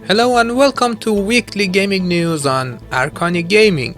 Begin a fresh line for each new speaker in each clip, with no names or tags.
Hello and welcome to weekly gaming news on Arcani Gaming.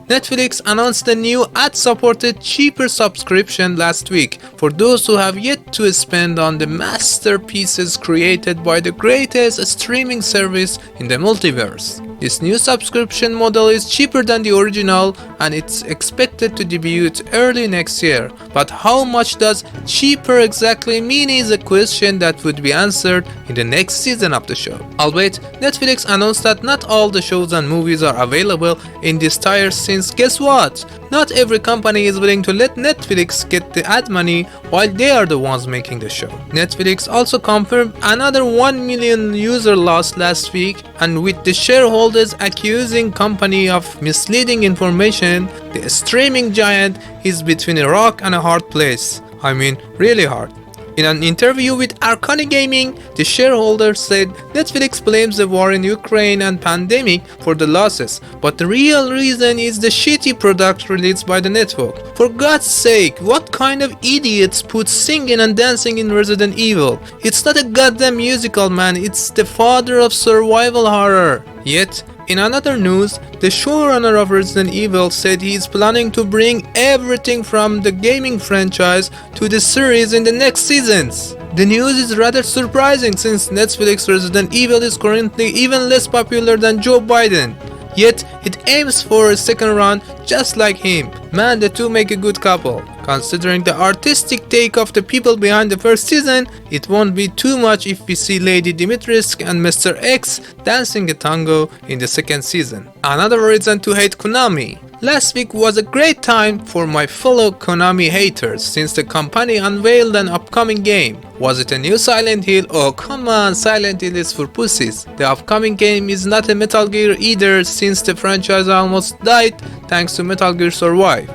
Netflix announced a new ad-supported cheaper subscription last week for those who have yet to spend on the masterpieces created by the greatest streaming service in the multiverse. This new subscription model is cheaper than the original and it's expected to debut early next year. But how much does cheaper exactly mean is a question that would be answered in the next season of the show. Albeit, Netflix announced that not all the shows and movies are available in this tier since guess what? Not every company is willing to let Netflix get the ad money while they are the ones making the show. Netflix also confirmed another 1 million user loss last week, and with the shareholders accusing company of misleading information, the streaming giant is between a rock and a hard place. I mean, really hard. In an interview with Arcani Gaming, the shareholder said Netflix blames the war in Ukraine and pandemic for the losses, but the real reason is the shitty product released by the network. For God's sake, what kind of idiots put singing and dancing in Resident Evil? It's not a goddamn musical, man, it's the father of survival horror. Yet, in another news, the showrunner of Resident Evil said he is planning to bring everything from the gaming franchise to the series in the next seasons. The news is rather surprising since Netflix Resident Evil is currently even less popular than Joe Biden. Yet, it aims for a second run just like him. Man, the two make a good couple. Considering the artistic take of the people behind the first season, it won't be too much if we see Lady Dimitrescu and Mr. X dancing a tango in the second season. Another reason to hate Konami. Last week was a great time for my fellow Konami haters since the company unveiled an upcoming game. Was it a new Silent Hill? Oh come on, Silent Hill is for pussies. The upcoming game is not a Metal Gear either since the franchise almost died thanks to Metal Gear Survive.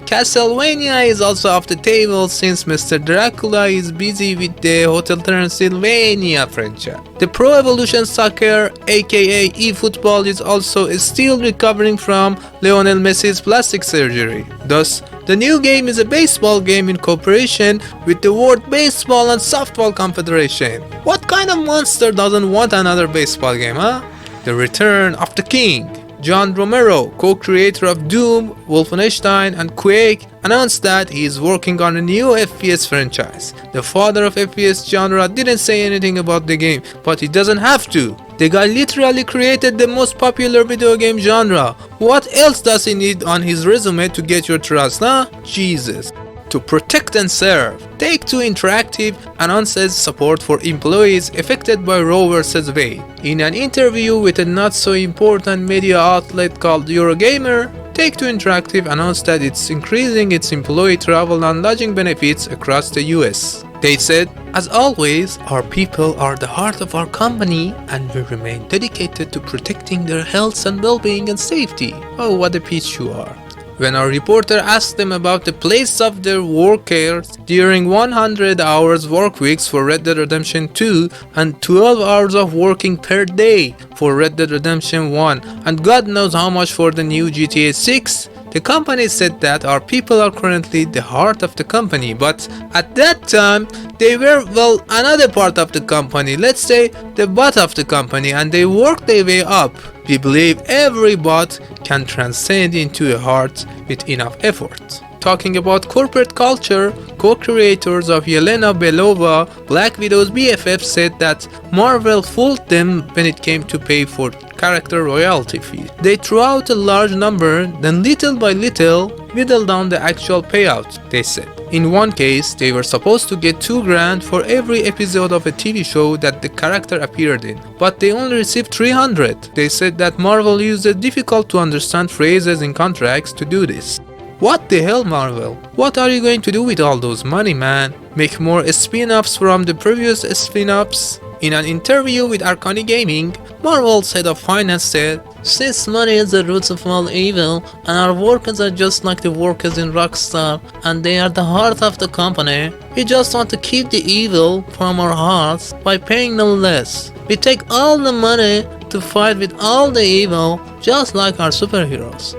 Castlevania is also off the table since Mr. Dracula is busy with the Hotel Transylvania franchise. The Pro Evolution Soccer aka eFootball is also still recovering from Lionel Messi's plastic surgery. Thus, the new game is a baseball game in cooperation with the World Baseball and Softball Confederation. What kind of monster doesn't want another baseball game, huh? The Return of the King. John Romero, co-creator of DOOM, Wolfenstein and Quake, announced that he is working on a new FPS franchise. The father of FPS genre didn't say anything about the game, but he doesn't have to. The guy literally created the most popular video game genre. What else does he need on his resume to get your trust, huh? Jesus. To protect and serve, Take-Two Interactive announces support for employees affected by Roe vs. Wade. In an interview with a not-so-important media outlet called Eurogamer, Take-Two Interactive announced that it's increasing its employee travel and lodging benefits across the US. They said, "As always, our people are the heart of our company and we remain dedicated to protecting their health and well-being and safety." Oh, what a peach you are. When our reporter asked them about the place of their workers during 100 hours work weeks for Red Dead Redemption 2 and 12 hours of working per day for Red Dead Redemption 1 and God knows how much for the new GTA 6, the company said that our people are currently the heart of the company, but at that time they were, well, another part of the company, let's say the butt of the company, and they worked their way up. We believe every bot can transcend into a heart with enough effort. Talking about corporate culture, co-creators of Yelena Belova, Black Widow's BFF, said that Marvel fooled them when it came to pay for character royalty fee. They threw out a large number, then little by little whittled down the actual payout, they said. In one case, they were supposed to get $2,000 for every episode of a TV show that the character appeared in, but they only received $300. They said that Marvel used the difficult to understand phrases in contracts to do this. What the hell, Marvel? What are you going to do with all those money, man? Make more spin-offs from the previous spin-offs? In an interview with Arcani Gaming, Marvel's head of finance said, "Since money is the root of all evil, and our workers are just like the workers in Rockstar, and they are the heart of the company, we just want to keep the evil from our hearts by paying them less. We take all the money to fight with all the evil, just like our superheroes."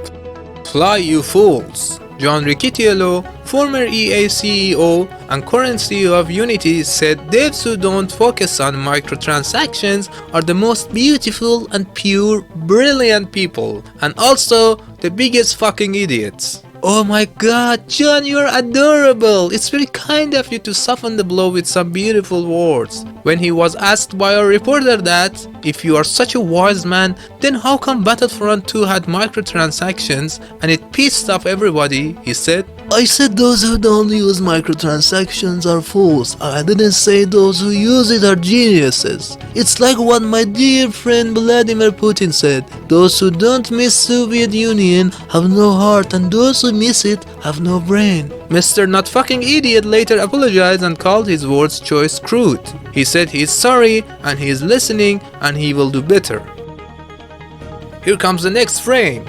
Fly, you fools! John Riccitiello, former EA CEO and current CEO of Unity, said devs who don't focus on microtransactions are the most beautiful and pure, brilliant people, and also the biggest fucking idiots. Oh my god, John, you're adorable! It's very kind of you to soften the blow with some beautiful words. When he was asked by a reporter that, if you are such a wise man, then how come Battlefront 2 had microtransactions and it pissed off everybody, he said,
I said those who don't use microtransactions are fools. I didn't say those who use it are geniuses. It's like what my dear friend Vladimir Putin said. Those who don't miss Soviet Union have no heart, and those who miss it have no brain.
Mr. Not Fucking Idiot later apologized and called his words choice crude. He said he is sorry and he is listening and he will do better. Here comes the next frame.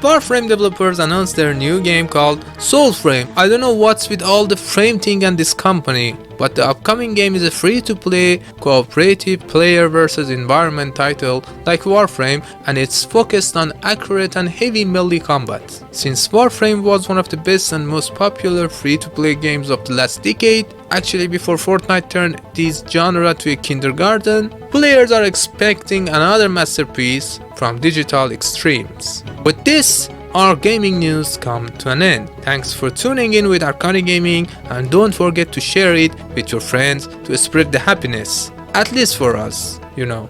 Warframe developers announced their new game called Soulframe. I don't know what's with all the frame thing and this company, but the upcoming game is a free-to-play, cooperative player versus environment title like Warframe, and it's focused on accurate and heavy melee combat. Since Warframe was one of the best and most popular free-to-play games of the last decade, actually before Fortnite turned this genre to a kindergarten, players are expecting another masterpiece from Digital Extremes. With this, our gaming news come to an end. Thanks for tuning in with Arcani Gaming, and don't forget to share it with your friends to spread the happiness, at least for us, you know.